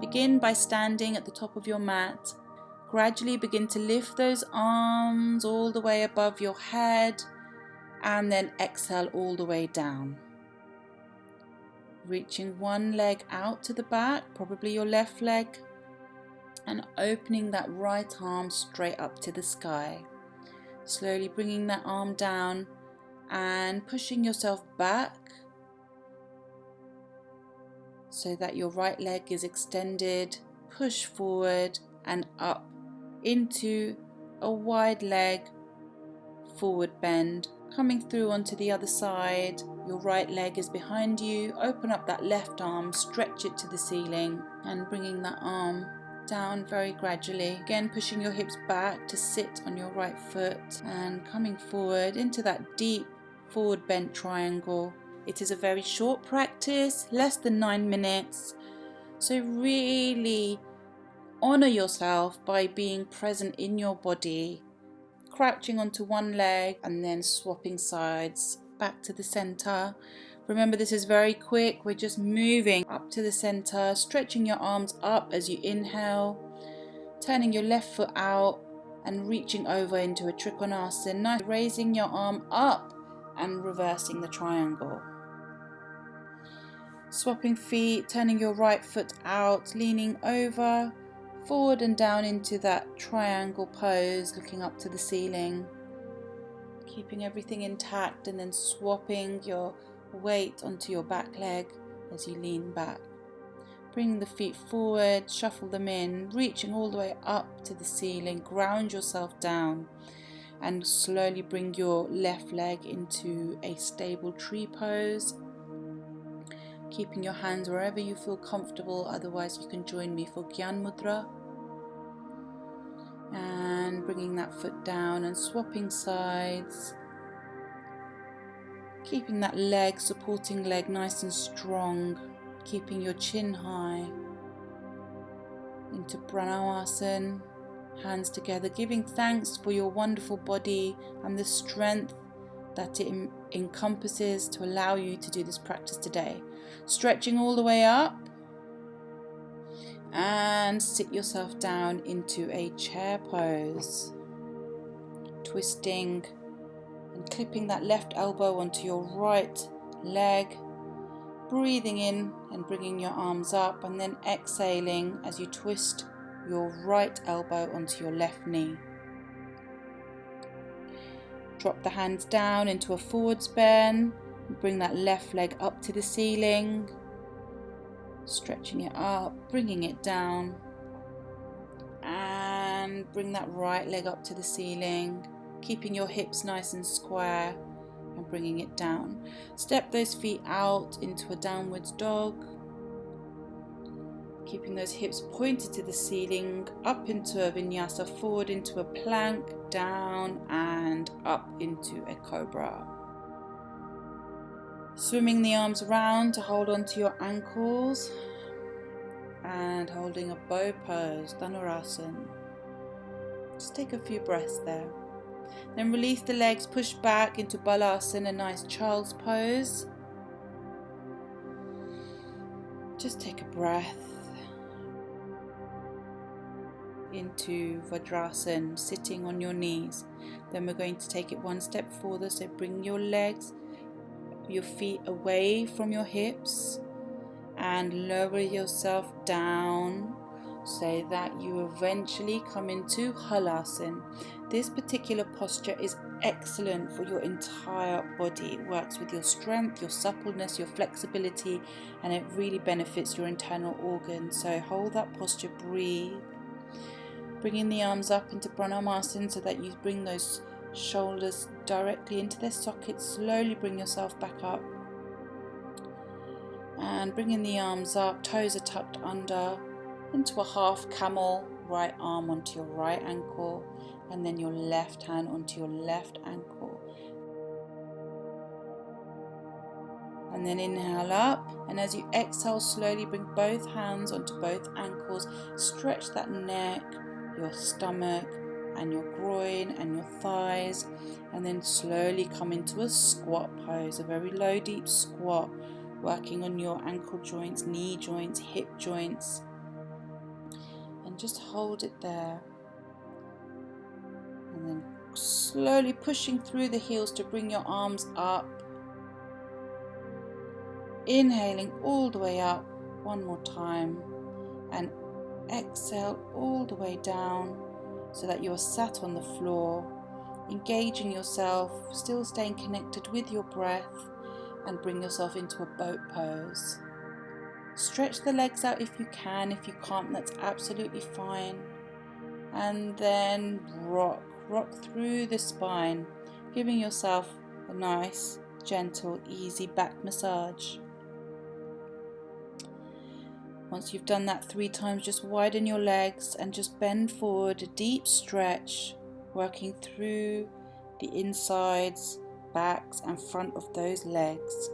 Begin by standing at the top of your mat. Gradually begin to lift those arms all the way above your head and then exhale all the way down. Reaching one leg out to the back, probably your left leg, and opening that right arm straight up to the sky. Slowly bringing that arm down and pushing yourself back so that your right leg is extended. Push forward and up into a wide leg forward bend. Coming through onto the other side, your right leg is behind you. Open up that left arm, stretch it to the ceiling and bringing that arm down very gradually. Again, pushing your hips back to sit on your right foot and coming forward into that deep forward bent triangle. It is a very short practice, less than 9 minutes. So really honor yourself by being present in your body, crouching onto one leg and then swapping sides back to the center. Remember, this is very quick. We're just moving up to the center, stretching your arms up as you inhale, turning your left foot out and reaching over into a Trikonasana. Nice. Raising your arm up and reversing the triangle. Swapping feet, turning your right foot out, leaning over, forward and down into that triangle pose, looking up to the ceiling. Keeping everything intact and then swapping your weight onto your back leg as you lean back. Bring the feet forward, shuffle them in, reaching all the way up to the ceiling. Ground yourself down and slowly bring your left leg into a stable tree pose. Keeping your hands wherever you feel comfortable, otherwise you can join me for Gyan Mudra. And bringing that foot down and swapping sides. Keeping that leg, supporting leg nice and strong. Keeping your chin high. Into Pranayasana. Hands together, giving thanks for your wonderful body and the strength that it encompasses to allow you to do this practice today. Stretching all the way up and sit yourself down into a chair pose. Twisting and clipping that left elbow onto your right leg. Breathing in and bringing your arms up and then exhaling as you twist your right elbow onto your left knee. Drop the hands down into a forwards bend. Bring that left leg up to the ceiling. Stretching it up, bringing it down. And bring that right leg up to the ceiling. Keeping your hips nice and square and bringing it down. Step those feet out into a downwards dog. Keeping those hips pointed to the ceiling, up into a vinyasa, forward into a plank, down and up into a cobra. Swimming the arms around to hold onto your ankles and holding a bow pose, Dhanurasana. Just take a few breaths there. Then release the legs, push back into Balasana, a nice child's pose. Just take a breath into Vajrasana, sitting on your knees. Then we're going to take it one step further, so bring your legs, your feet away from your hips and lower yourself down so that you eventually come into Halasana. This particular posture is excellent for your entire body. It works with your strength, your suppleness, your flexibility, and it really benefits your internal organs. So hold that posture, breathe. Bringing the arms up into Pranayasana so that you bring those shoulders directly into their sockets. Slowly bring yourself back up. And bringing the arms up, toes are tucked under, into a half camel, right arm onto your right ankle, and then your left hand onto your left ankle. And then inhale up, and as you exhale, slowly bring both hands onto both ankles, stretch that neck, your stomach and your groin and your thighs, and then slowly come into a squat pose, a very low deep squat, working on your ankle joints, knee joints, hip joints. and just hold it there. And then slowly pushing through the heels to bring your arms up. Inhaling all the way up one more time, and exhale all the way down so that you're sat on the floor, engaging yourself, still staying connected with your breath, and bring yourself into a boat pose. Stretch the legs out if you can. If you can't, that's absolutely fine. And then rock through the spine, giving yourself a nice, gentle, easy back massage. Once you've done that 3 times, just widen your legs and just bend forward, a deep stretch, working through the insides, backs and front of those legs.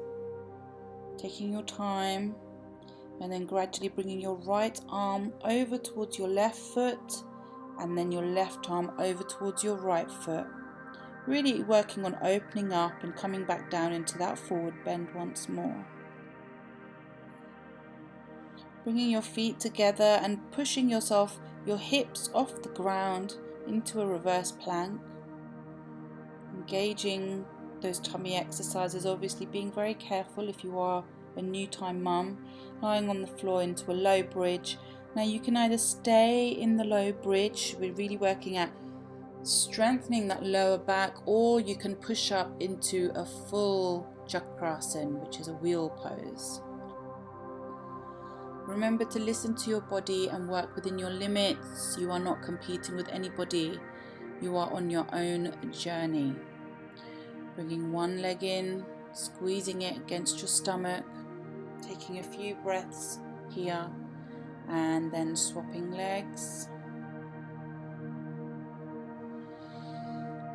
Taking your time, and then gradually bringing your right arm over towards your left foot, and then your left arm over towards your right foot. Really working on opening up and coming back down into that forward bend once more. Bringing your feet together and pushing your hips off the ground into a reverse plank. Engaging those tummy exercises, obviously being very careful if you are a new time mum. Lying on the floor into a low bridge. Now you can either stay in the low bridge, we're really working at strengthening that lower back, or you can push up into a full chakrasana, which is a wheel pose. Remember to listen to your body and work within your limits. You are not competing with anybody. You are on your own journey. Bringing one leg in, squeezing it against your stomach, taking a few breaths here, and then swapping legs.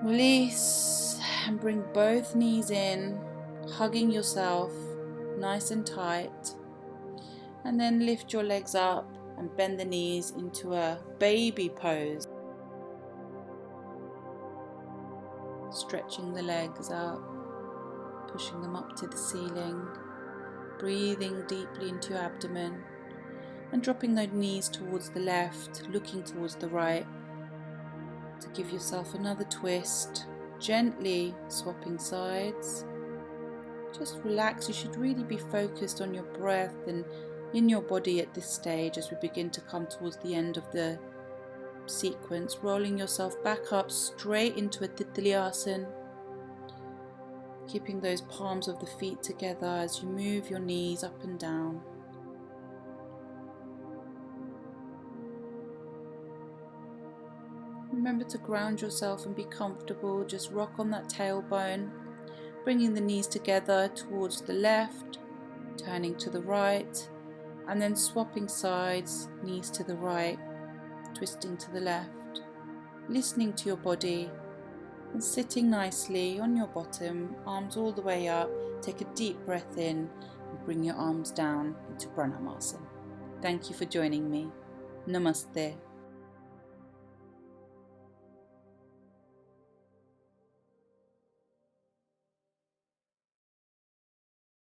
Release and bring both knees in, hugging yourself nice and tight. And then lift your legs up and bend the knees into a baby pose. Stretching the legs up, pushing them up to the ceiling. Breathing deeply into your abdomen. And dropping those knees towards the left, looking towards the right. To give yourself another twist. Gently swapping sides. Just relax. You should really be focused on your breath and in your body at this stage as we begin to come towards the end of the sequence. Rolling yourself back up straight into a Titliasana. Keeping those palms of the feet together as you move your knees up and down. Remember to ground yourself and be comfortable. Just rock on that tailbone, bringing the knees together towards the left, turning to the right, and then swapping sides, knees to the right, twisting to the left, listening to your body and sitting nicely on your bottom, arms all the way up. Take a deep breath in and bring your arms down into Pranamasana. Thank you for joining me. Namaste.